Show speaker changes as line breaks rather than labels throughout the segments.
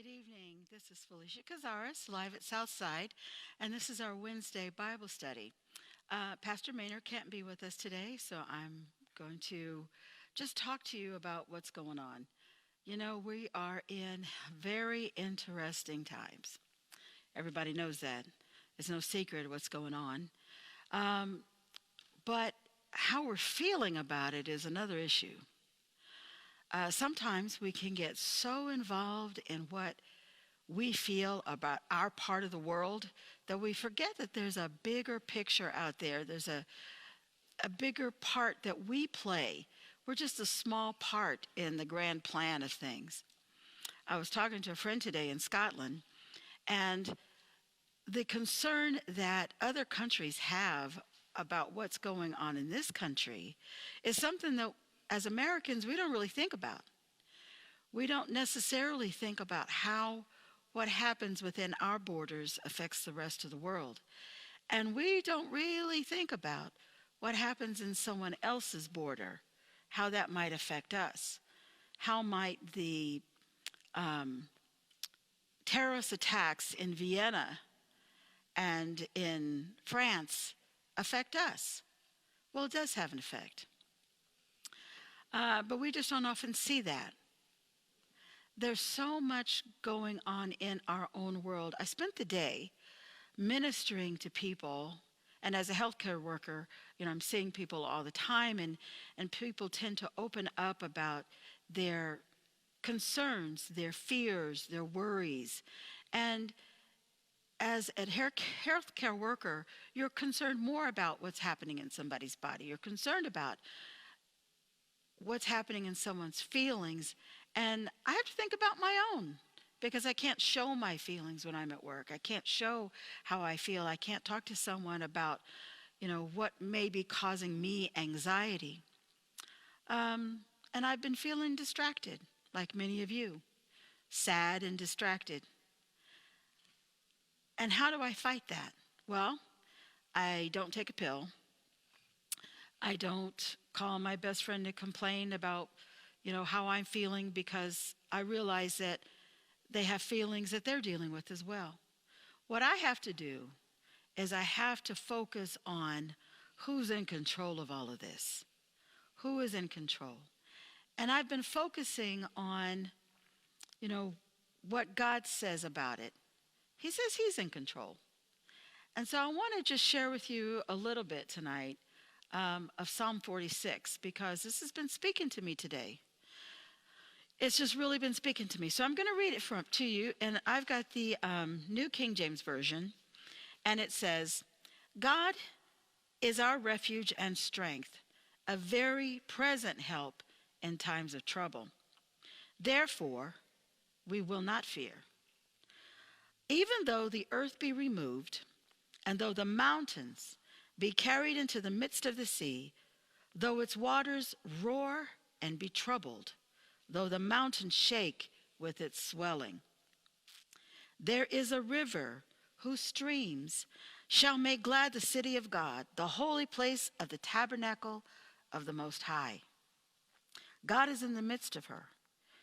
Good evening. This is Felicia Cazares, live at Southside, and this is our Wednesday Bible study. Pastor Maynard can't be with us today, so I'm going to just talk to you about what's going on. You know, we are in very interesting times. Everybody knows that. It's no secret what's going on. But how we're feeling about it is another issue. Sometimes we can get so involved in what we feel about our part of the world that we forget that there's a bigger picture out there. There's a bigger part that we play. We're just a small part in the grand plan of things. I was talking to a friend today in Scotland, and the concern that other countries have about what's going on in this country is something that as Americans, we don't really think about. We don't necessarily think about how what happens within our borders affects the rest of the world. And we don't really think about what happens in someone else's border, how that might affect us. How might the terrorist attacks in Vienna and in France affect us? Well, it does have an effect. But we just don't often see that. There's so much going on in our own world. I spent the day ministering to people, and as a healthcare worker, I'm seeing people all the time, and people tend to open up about their concerns, their fears, their worries. And as a healthcare worker, you're concerned more about what's happening in somebody's body. You're concerned about what's happening in someone's feelings, and I have to think about my own because I can't show my feelings when I'm at work. I can't show how I feel. I can't talk to someone about, what may be causing me anxiety. And I've been feeling distracted, like many of you, sad and distracted. And how do I fight that? Well, I don't take a pill. I don't call my best friend to complain about, how I'm feeling, because I realize that they have feelings that they're dealing with as well. What I have to do is I have to focus on who's in control of all of this. Who is in control? And I've been focusing on, what God says about it. He says he's in control. And so I want to just share with you a little bit tonight of Psalm 46, because this has been speaking to me today. It's just really been speaking to me. So I'm going to read it to you, and I've got the New King James Version, and it says, God is our refuge and strength, a very present help in times of trouble. Therefore, we will not fear. Even though the earth be removed, and though the mountains be carried into the midst of the sea, though its waters roar and be troubled, though the mountains shake with its swelling. There is a river whose streams shall make glad the city of God, the holy place of the tabernacle of the Most High. God is in the midst of her.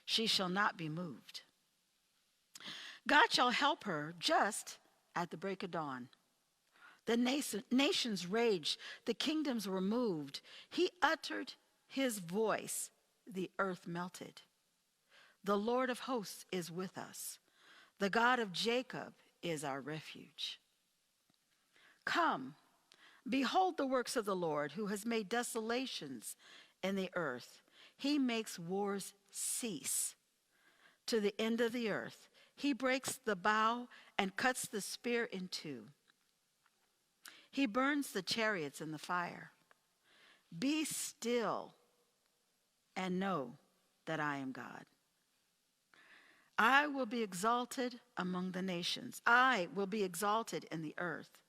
She shall not be moved. God shall help her just at the break of dawn. The nations raged, the kingdoms were moved. He uttered his voice, the earth melted. The Lord of hosts is with us. The God of Jacob is our refuge. Come, behold the works of the Lord, who has made desolations in the earth. He makes wars cease to the end of the earth. He breaks the bow and cuts the spear in two. He burns the chariots in the fire. Be still and know that I am God. I will be exalted among the nations. I will be exalted in the earth.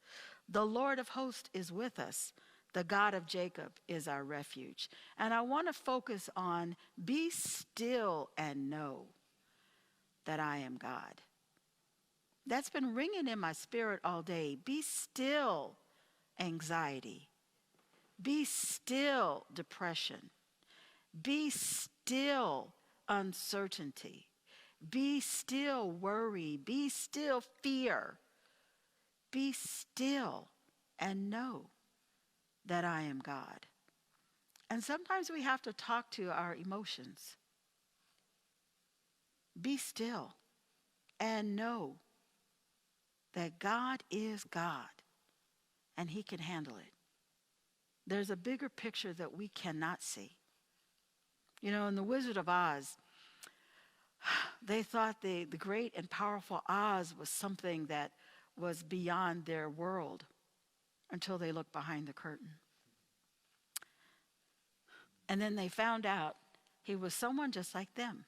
The Lord of hosts is with us. The God of Jacob is our refuge. And I want to focus on be still and know that I am God. That's been ringing in my spirit all day. Be still, anxiety. Be still, depression. Be still, uncertainty. Be still, worry. Be still, fear. Be still and know that I am God. And sometimes we have to talk to our emotions. Be still and know that God is God and he can handle it. There's a bigger picture that we cannot see. You know, in The Wizard of Oz, they thought the great and powerful Oz was something that was beyond their world until they looked behind the curtain. And then they found out he was someone just like them.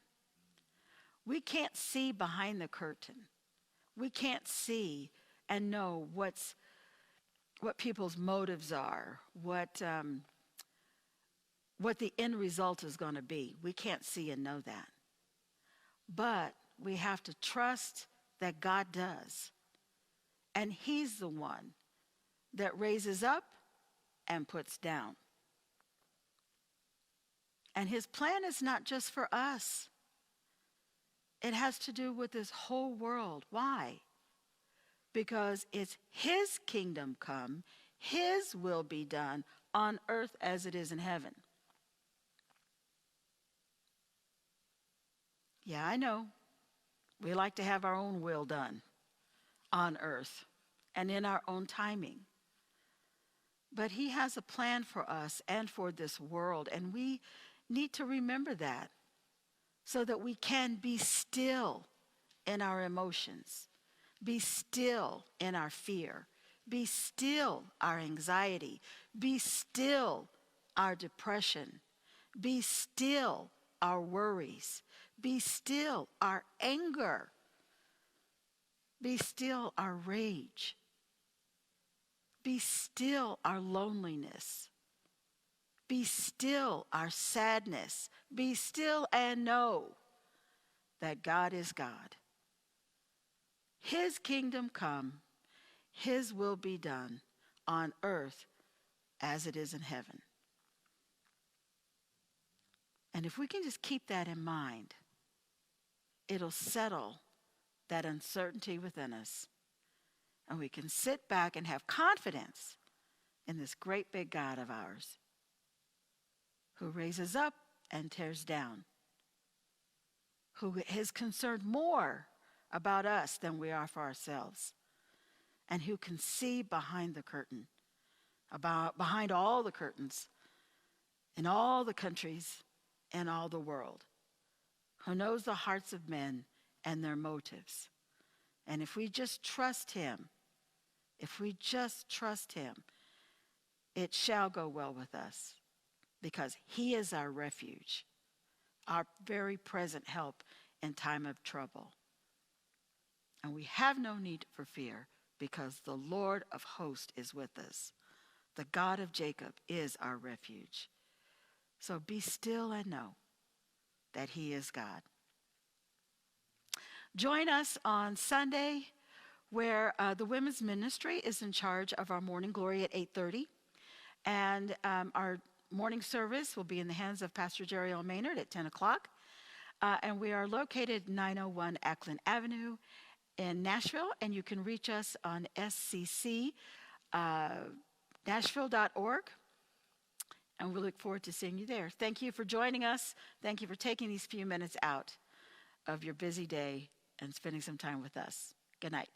We can't see behind the curtain. We can't see and know what people's motives are, what the end result is going to be. We can't see and know that. But we have to trust that God does. And he's the one that raises up and puts down. And his plan is not just for us. It has to do with this whole world. Why? Because it's his kingdom come, his will be done on earth as it is in heaven. Yeah, I know. We like to have our own will done on earth and in our own timing. But he has a plan for us and for this world, and we need to remember that so that we can be still in our emotions, be still in our fear, be still our anxiety, be still our depression, be still our worries, be still our anger, be still our rage, be still our loneliness, be still our sadness, be still and know that God is God. His kingdom come, his will be done on earth as it is in heaven. And if we can just keep that in mind, it'll settle that uncertainty within us. And we can sit back and have confidence in this great big God of ours who raises up and tears down, who is concerned more about us than we are for ourselves, and who can see behind the curtain, behind all the curtains in all the countries and all the world, who knows the hearts of men and their motives. And if we just trust him, it shall go well with us, because he is our refuge, our very present help in time of trouble. And we have no need for fear, because the Lord of hosts is with us. The God of Jacob is our refuge. So be still and know that he is God. Join us on Sunday, where the women's ministry is in charge of our morning glory at 8:30. And our morning service will be in the hands of Pastor Jerry L. Maynard at 10 o'clock. And we are located 901 Ackland Avenue in Nashville. And you can reach us on scc.nashville.org. And we look forward to seeing you there. Thank you for joining us. Thank you for taking these few minutes out of your busy day and spending some time with us. Good night.